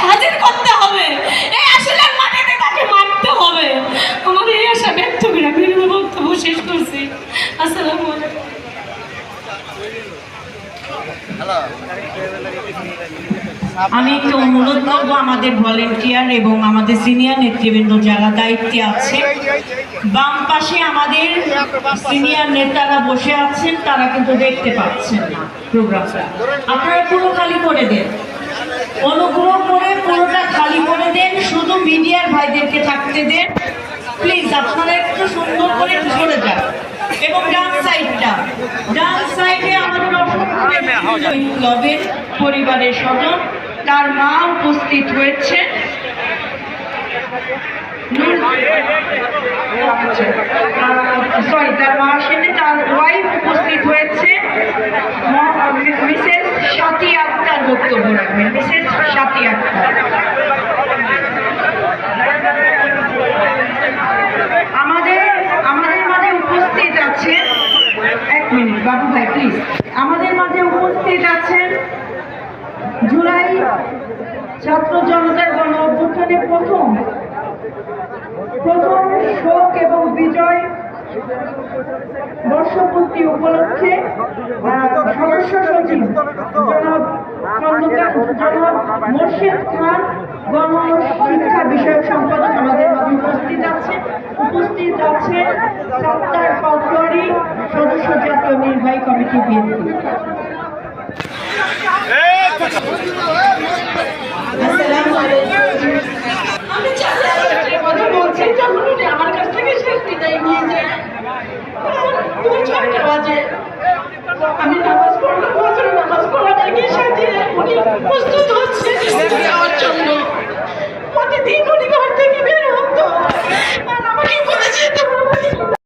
হাজির করতে হবে, এই আসলের মাটিতে তাকে মারতে হবে। আমাদের এই আশা ব্যক্ত করে আমি বক্তব্য শেষ করছি। আসসালামু আলাইকুম। আমি একটু অনুরোধ করবো আমাদের ভলেন্টিয়ার এবং আমাদের সিনিয়র নেতৃবৃন্দ যারা দায়িত্বে আছে, বাম পাশে আমাদের সিনিয়র নেতারা বসে আছেন, তারা কিন্তু দেখতে পাচ্ছেন না প্রোগ্রামটা। আপনারা পুরো খালি করে দেন, অনুগ্রহ করে পুরোটা খালি করে দেন, শুধু মিডিয়ার ভাইদেরকে থাকতে দেন প্লিজ। আপনারা একটু সুন্দর করে সরে যান। এবং ডান সাইডে আমাদের ক্লাবের পরিবারের সদস্য, তার মা উপস্থিত হয়েছে, তার মা আসেনি, তার ওয়াইফ উপস্থিত হয়েছে। মিসেস স্বাতী আক্তার বক্তব্য রাখবেন। মিসেস স্বাতী আক্তার। আমাদের মাঝে উপস্থিত আছেন, এক মিনিট বাবু ভাই প্লিজ, আমাদের মাঝে উপস্থিত আছেন জুলাই ছাত্র জনতার গণ অভ্যুত্থানে প্রথম শোক এবং বিজয় বর্ষপূর্তি উপলক্ষে সদস্য সচিব জনাব মোর্শেদ খান, গণশিক্ষা বিষয়ক সম্পাদক আমাদের মাঝে উপস্থিত আছে সত্তার পাটোয়ারি, সদস্য জাতীয় নির্বাহী কমিটি বিএনপি। আমি কথা বলছি, যখন উনি আমার কাছ থেকে শেষ বিদায় নিয়ে যায়, 6টা বাজে, আমি নামাজ পড়লাম, নামাজ পড়া দেখে সাথে উনি প্রস্তুত হচ্ছে।